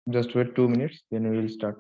Just wait 2 minutes, then we will start.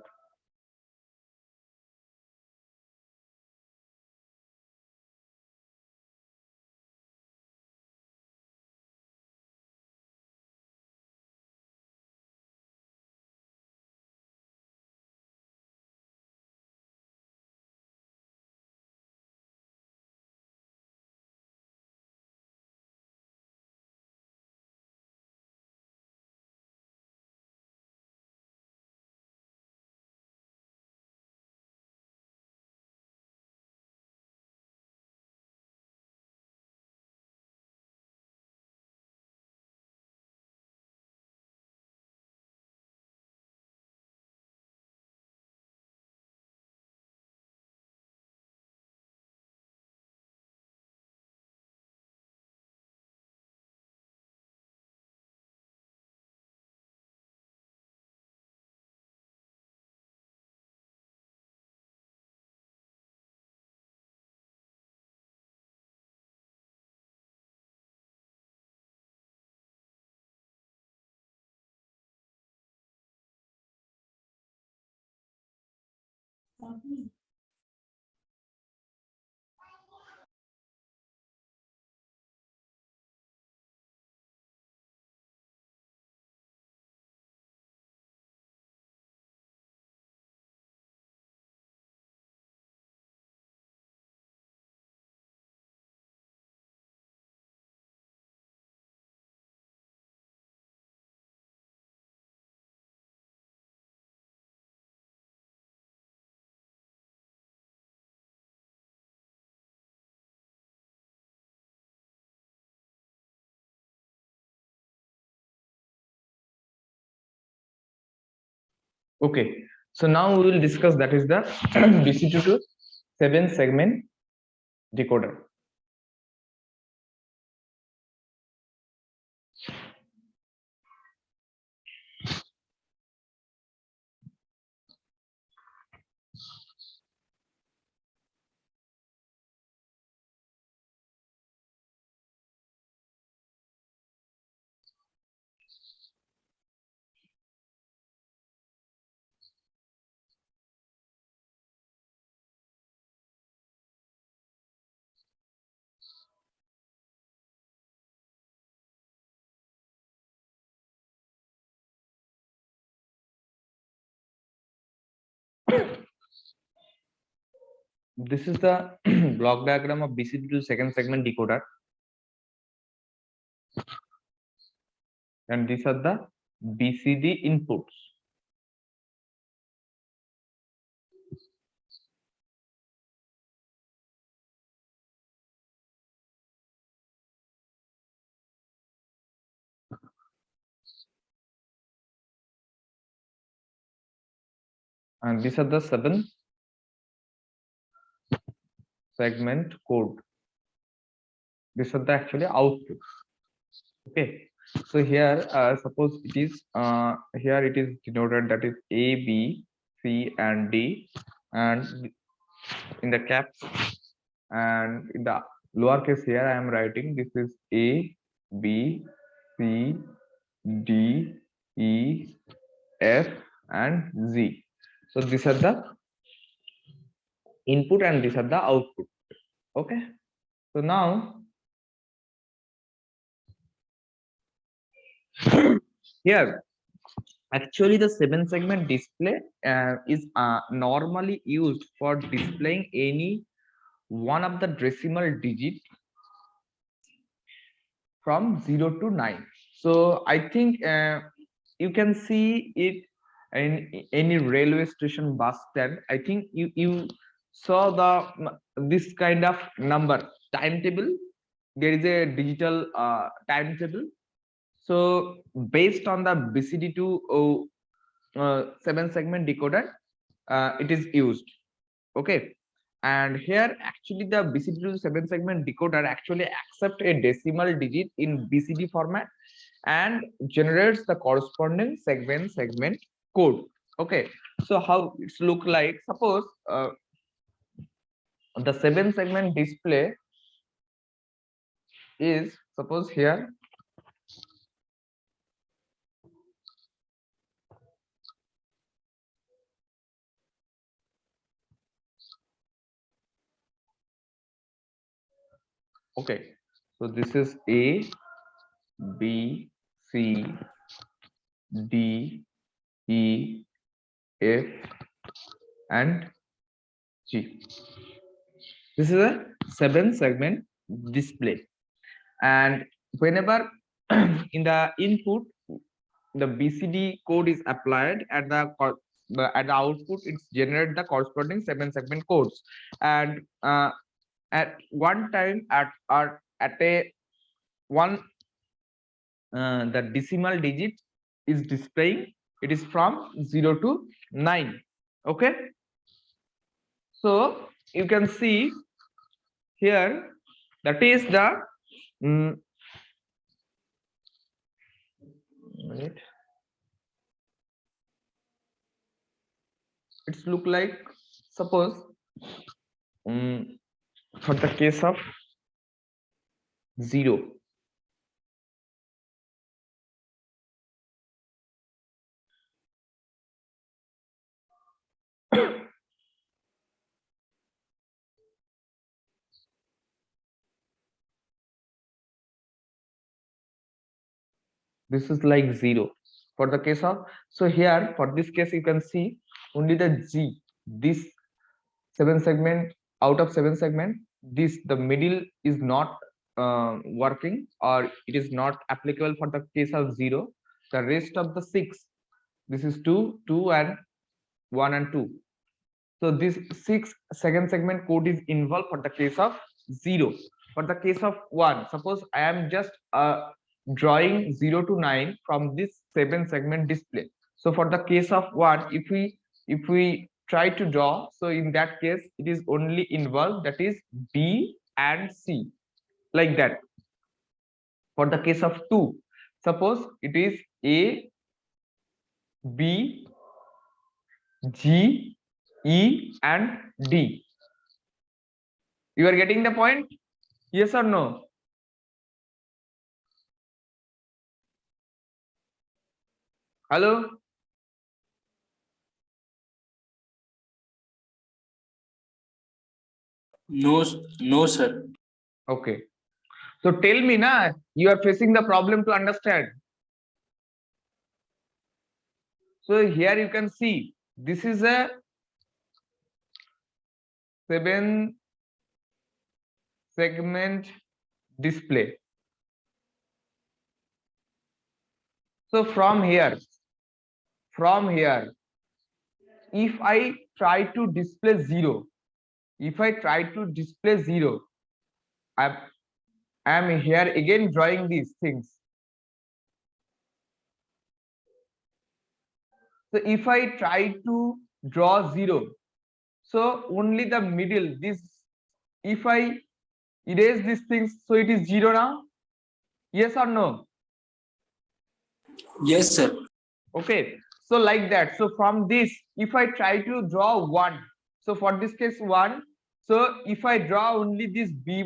Okay, so now we will discuss that is the BC2 to 7 segment decoder. This is the block diagram of BCD to second segment decoder, and these are the BCD inputs. And these are the 7 segment code. These are the actually outputs. Okay, so here suppose it is here it is denoted that is A, B, C, and D, and in the caps, and in the lowercase here I am writing this is A, B, C, D, E, F, and Z. So these are the input and these are the output. Okay, so now here actually the 7 segment display is normally used for displaying any one of the decimal digit from 0 to 9. So I think you can see it in any railway station, bus stand. I think you saw the this kind of number timetable. There is a digital timetable. So based on the BCD2 7 segment decoder, it is used. Okay, and here actually the BCD to 7 segment decoder actually accept a decimal digit in BCD format and generates the corresponding segment code. Okay, so how it's look like, suppose the 7 segment display is, suppose here Okay, so this is A, B, C, D, E, F, and G. This is a 7-segment display, and whenever in the input the BCD code is applied at the output, it's generate the corresponding 7-segment codes, and at one time at a one the decimal digit is displaying, it is from 0 to 9. Okay, so you can see here that is the wait, it's look like, suppose for the case of 0, this is like 0 for the case of, so here for this case you can see only the G, this 7-segment, out of 7-segment, this the middle is not working, or it is not applicable for the case of 0. The rest of the 6, this is 2, 2 and 1 and 2, so this 6 second segment code is involved for the case of 0. For the case of 1, suppose I am just drawing 0 to 9 from this 7-segment display. So for the case of 1, if we try to draw, so in that case it is only involved, that is B and C, like that. For the case of 2, suppose it is A, B, G, E and D. You are getting the point? Yes or no? Hello? No, no, sir. Okay. So tell me, na, you are facing the problem to understand. So here you can see this is a 7-segment display. So from here, if I try to display 0, I am here again drawing these things. So if I try to draw 0, so only the middle, this, if I erase these things, so it is 0 now. Yes or no? Yes, sir. Okay, so like that. So from this, if I try to draw 1, so for this case 1, so if I draw only this B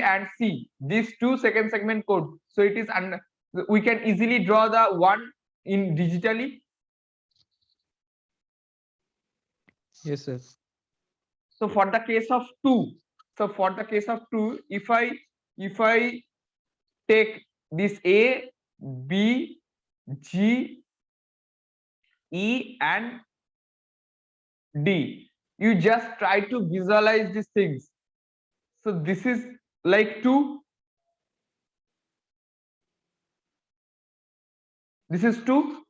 and C, these 2 second segment code, so it is, and we can easily draw the 1 in digitally. Yes, sir. So for the case of 2, if I take this A, B, G, E and D, you just try to visualize these things. So this is like 2, this is 2,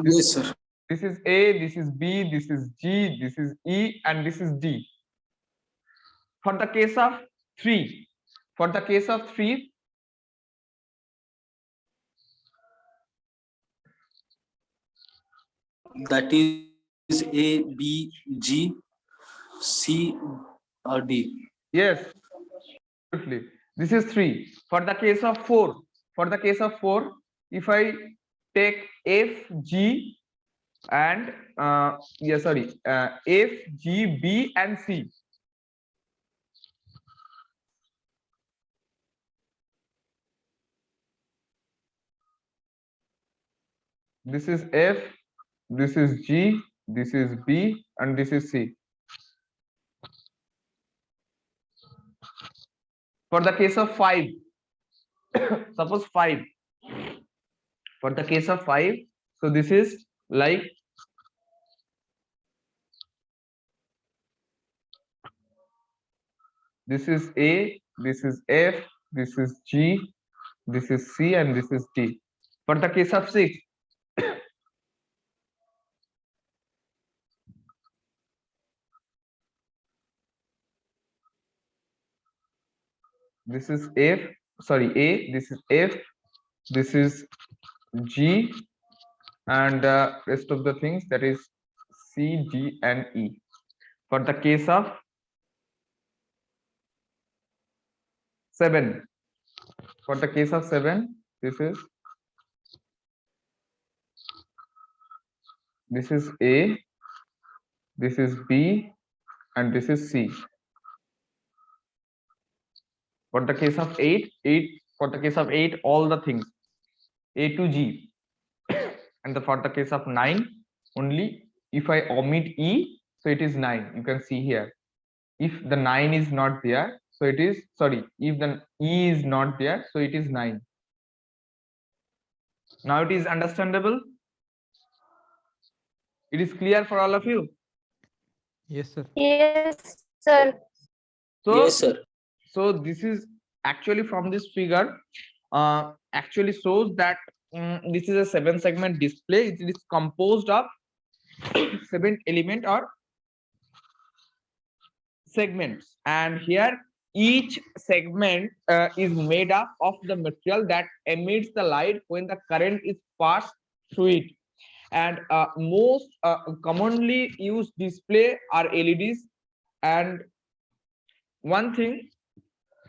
Yes, sir. this is A, this is B, this is G, this is E and this is D. For the case of 3, That is A, B, G, C, or D. yes, absolutely, this is 3. For the case of 4, if I take F, G and F, G, B and C, this is F, this is G, this is B and this is C. For the case of 5, suppose 5, for the case of 5, so this is like this is A, this is F, this is G, this is C, and this is D. For the case of 6, this is F, sorry, A, this is F, this is G, and rest of the things, that is C, D, and E. For the case of 7, for the case of 7, this is A, this is B, and this is C. For the case of 8, for the case of 8, all the things A to G. And for the case of 9, only if I omit E, so it is 9. You can see here. If the 9 is not there, so it is, sorry, if the E is not there, so it is 9. Now it is understandable. It is clear for all of you. Yes, sir. Yes, sir. So, Yes, sir. so this is actually from this figure, actually shows that this is a 7-segment display. It is composed of 7 element or segments, and here each segment is made up of the material that emits the light when the current is passed through it. And most commonly used display are LEDs. And one thing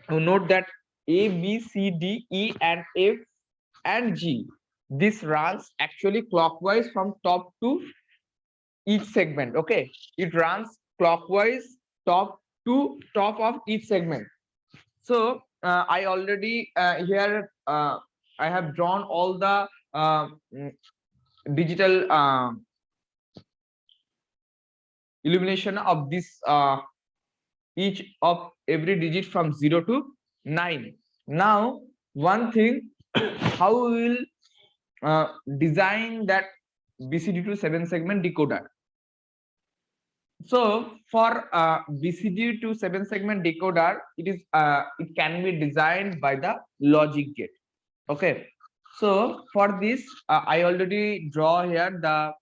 to note that A, B, C, D, E, and F and G, this runs actually clockwise from top to each segment. Okay, it runs clockwise top to top of each segment. So I already here I have drawn all the digital illumination of this each of every digit from 0 to 9. Now one thing, how we will design that BCD to 7-segment decoder. So for BCD to 7-segment decoder, it can be designed by the logic gate. Okay, so for this I already draw here the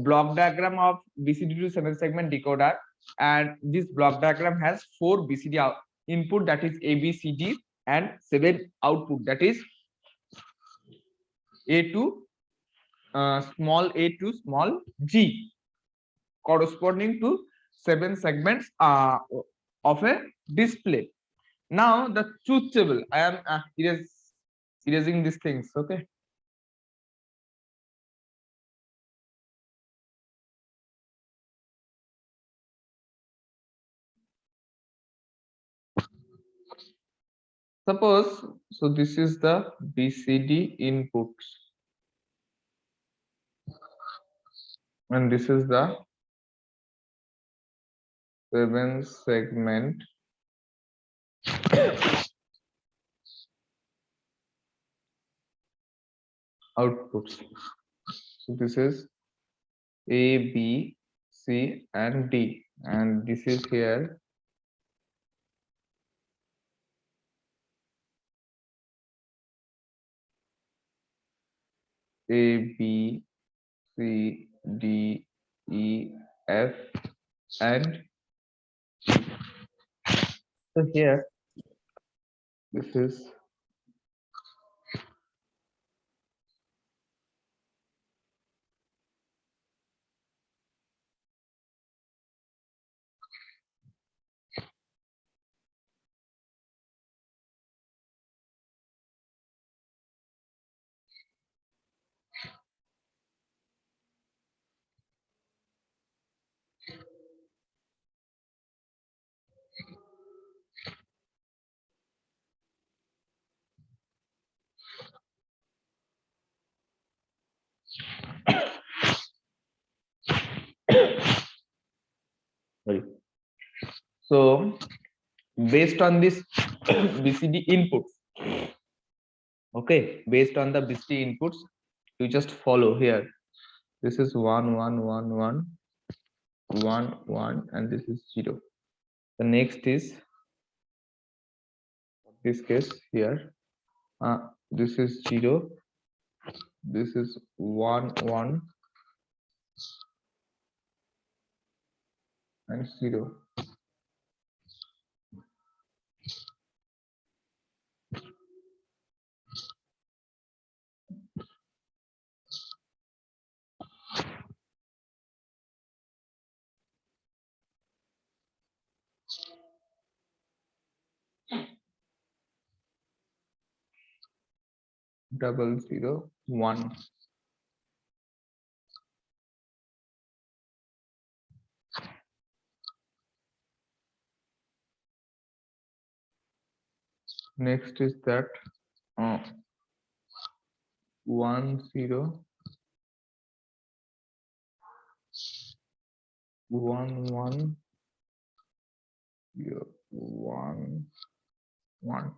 block diagram of BCD to 7-segment decoder, and this block diagram has 4 BCD input, that is A, B, C, D, and 7 output, that is A to small a to small g, corresponding to 7 segments of a display. Now the truth table, I am erasing these things. Okay, suppose, so this is the BCD inputs, and this is the 7-segment outputs. So this is A, B, C, and D, and this is here A, B, C, D, E, F, and so here this is sorry. So based on this BCD inputs. Okay, based on the BCD inputs, you just follow here. This is 1 1 1 1 1 1 and this is 0. The next is this case here. This is 0. This is 1 1 and 0. Double 0 1. Next is that 1 0 1 1 0 1 1.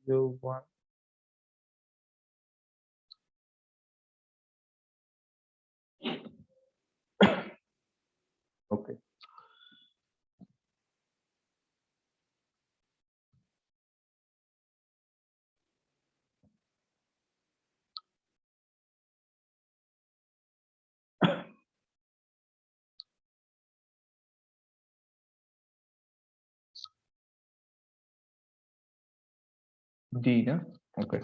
Zero, 1. Okay. D, no? Okay.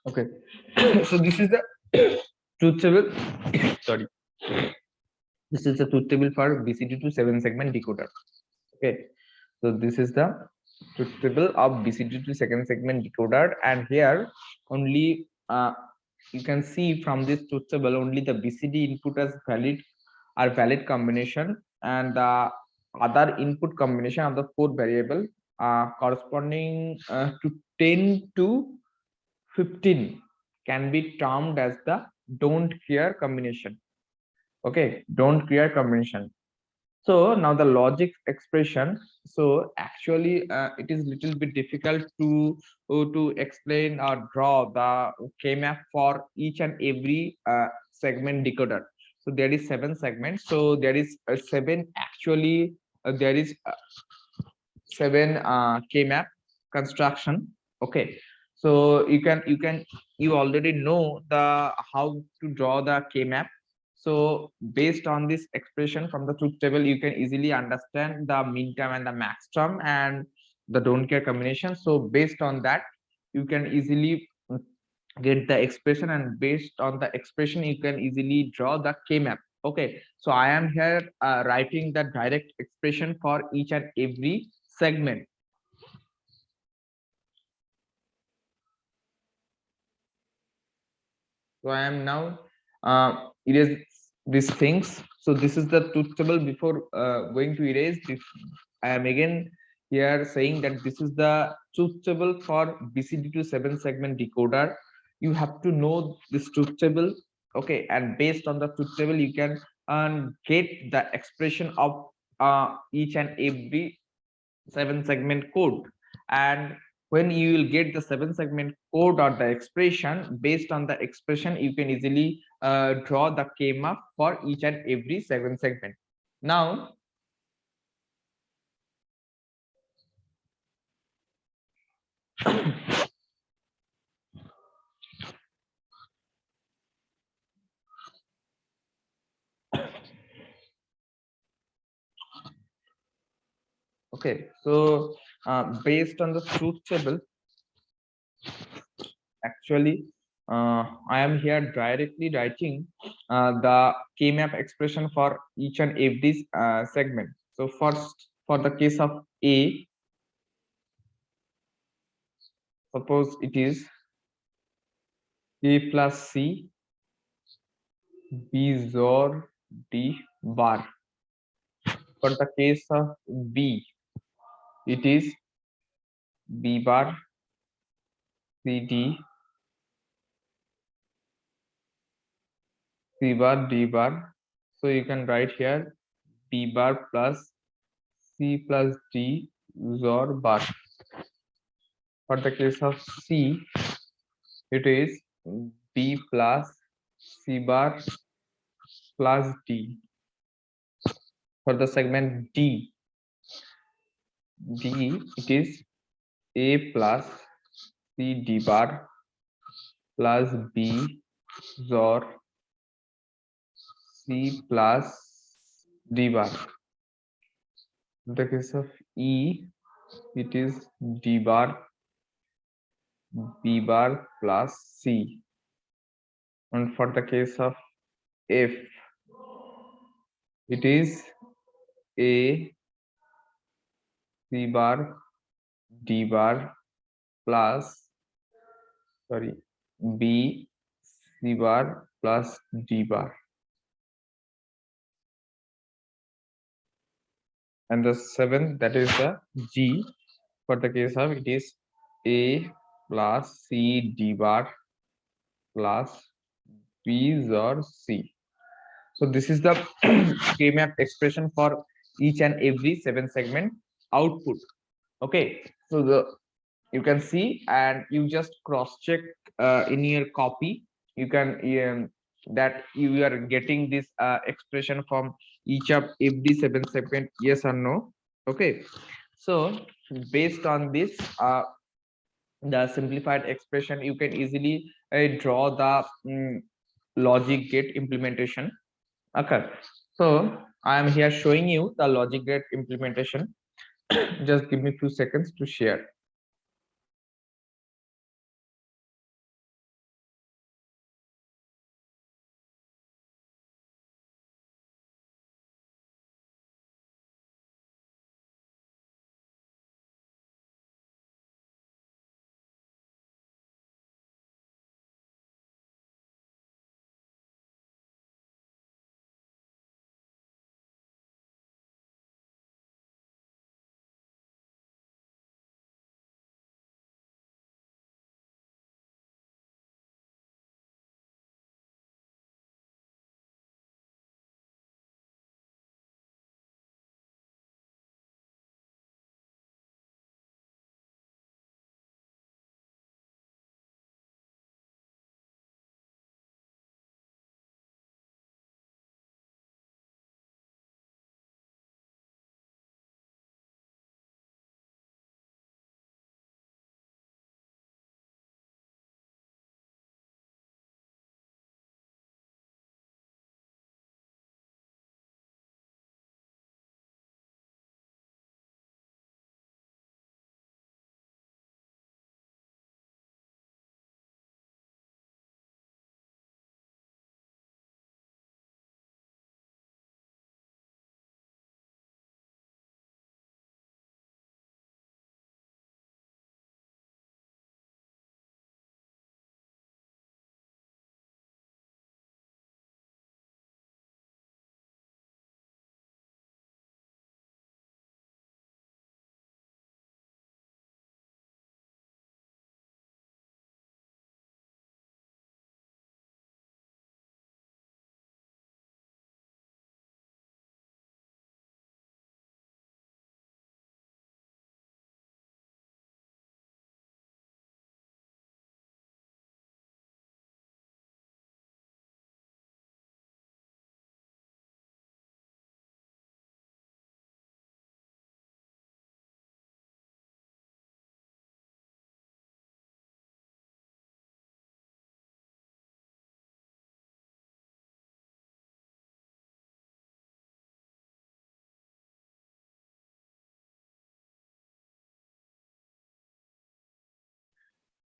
Okay. So this is the truth table. Sorry. This is the truth table for BCD to 7 segment decoder. Okay. So this is the truth table of BCD to second segment decoder, and here only you can see from this truth table only the BCD input as valid combination, and the other input combination of the 4 variable corresponding to 10 to 15 can be termed as the don't care combination. Okay, don't care combination. So now the logic expression. So actually it is little bit difficult to explain or draw the K-map for each and every segment decoder. So there is 7 segments. So there is 7 actually there is 7 K-map construction. Okay, so you already know the how to draw the K-map. So based on this expression from the truth table, you can easily understand the min term and the max term and the don't care combination. So based on that, you can easily get the expression, and based on the expression, you can easily draw the K-map. Okay, so I am here writing the direct expression for each and every segment. So I am now erase these things. So this is the truth table. Before going to erase this, I am again here saying that this is the truth table for BCD to 7 segment decoder. You have to know this truth table. Okay, and based on the truth table, you can get the expression of each and every 7 segment code. And when you will get the 7 segment code or the expression, based on the expression, you can easily draw the K-map for each and every 7 segment. Now okay, so based on the truth table, actually I am here directly writing the K-map expression for each and every segment. So first, for the case of A, suppose it is A plus C, B XOR D bar. For the case of B, it is B bar, C D, C bar, D bar. So you can write here B bar plus C plus D XOR bar. For the case of C, it is B plus C bar plus D. For the segment D, it is A plus C D bar plus B XOR C plus D bar. In the case of E, it is D bar B bar plus C. And for the case of F, it is A C bar D bar plus B C bar plus D bar. And the seventh, that is the G. For the case of, it is A plus C D bar plus B or C. So this is the K-map expression for each and every 7 segment output. Okay, so you can see, and you just cross check in your copy. You can that you are getting this expression from each of every 7 segment, yes or no. Okay, so based on this the simplified expression, you can easily draw the logic gate implementation. Okay, so I am here showing you the logic gate implementation. Just give me a few seconds to share.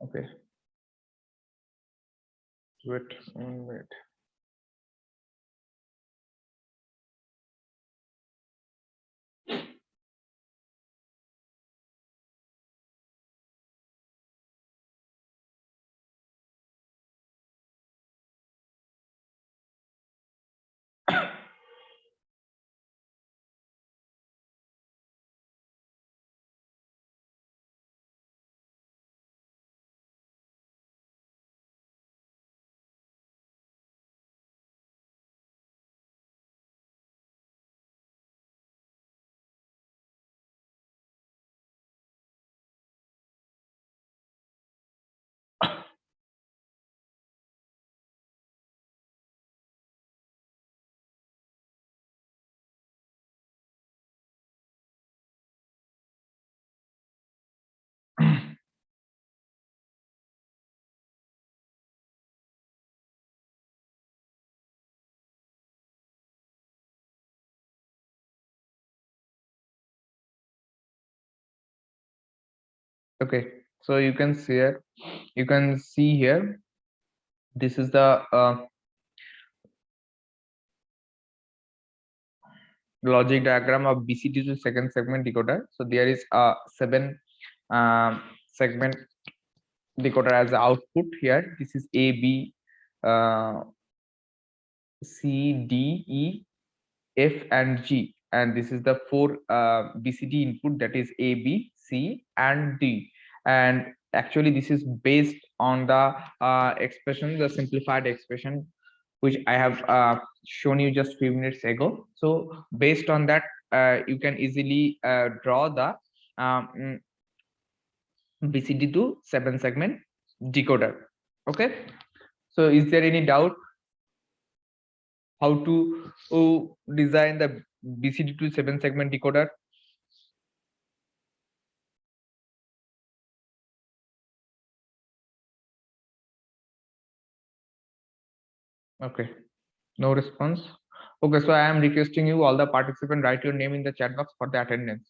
Okay, wait 1 minute. Okay, so you can see here, this is the logic diagram of BCD to second segment decoder. So there is a 7 segment decoder as the output here. This is A, B, C, D, E, F, and G, and this is the 4 BCD input, that is A, B, C, and D. And actually, this is based on the expression, the simplified expression, which I have shown you just few minutes ago. So based on that, you can easily draw the BCD to 7 segment decoder. Okay, so is there any doubt how to design the BCD to 7 segment decoder? Okay, no response. Okay, so I am requesting you, all the participants, write your name in the chat box for the attendance.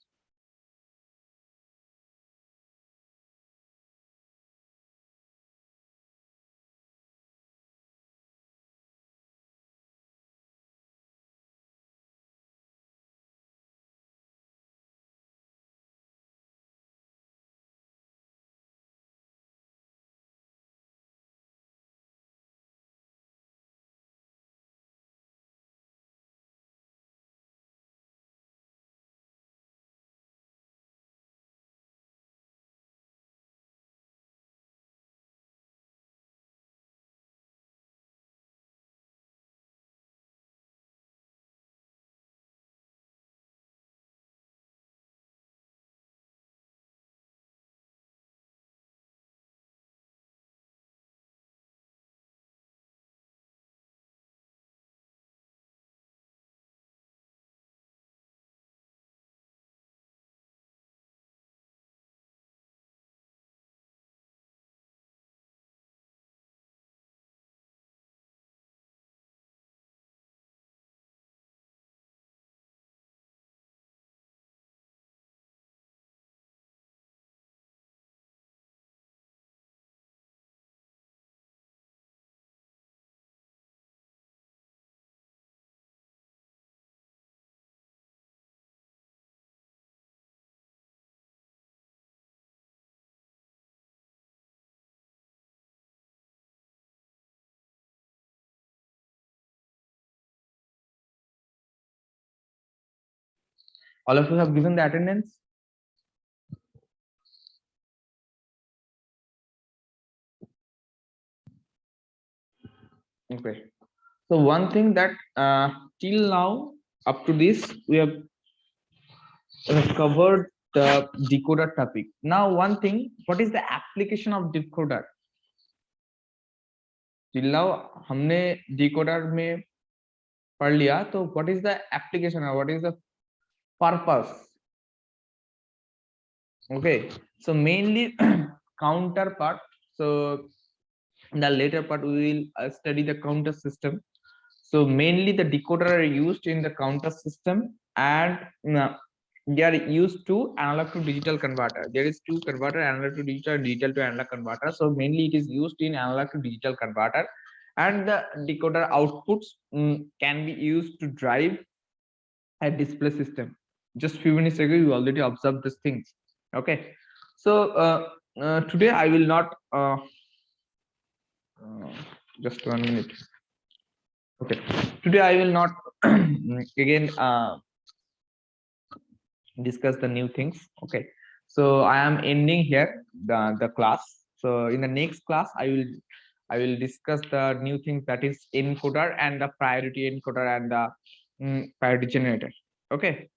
All of you have given the attendance. Okay, so one thing that till now, up to this, we have covered the decoder topic. Now one thing, what is the application of decoder? till now हमने decoder में पढ़ लिया, तो what is the application or what is the purpose? Okay, so mainly counterpart. So in the later part we will study the counter system. So mainly the decoder are used in the counter system, and they are used to analog to digital converter. There is two converter, analog to digital, digital to analog converter. So mainly it is used in analog to digital converter, and the decoder outputs can be used to drive a display system. Just few minutes ago you already observed these things. Okay, so today I will not just 1 minute. Okay, today I will not again discuss the new things. Okay, so I am ending here the class. So in the next class I will discuss the new thing, that is encoder and the priority encoder and the priority generator. Okay,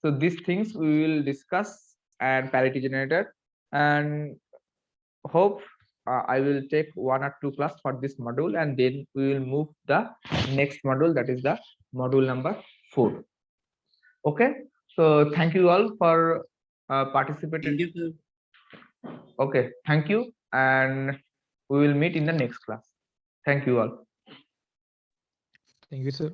so these things we will discuss, and parity generator, and hope I will take 1 or 2 class for this module, and then we will move the next module, that is the module number 4. Okay, so thank you all for participating. Thank you, sir. Okay, thank you, and we will meet in the next class. Thank you all. Thank you, sir.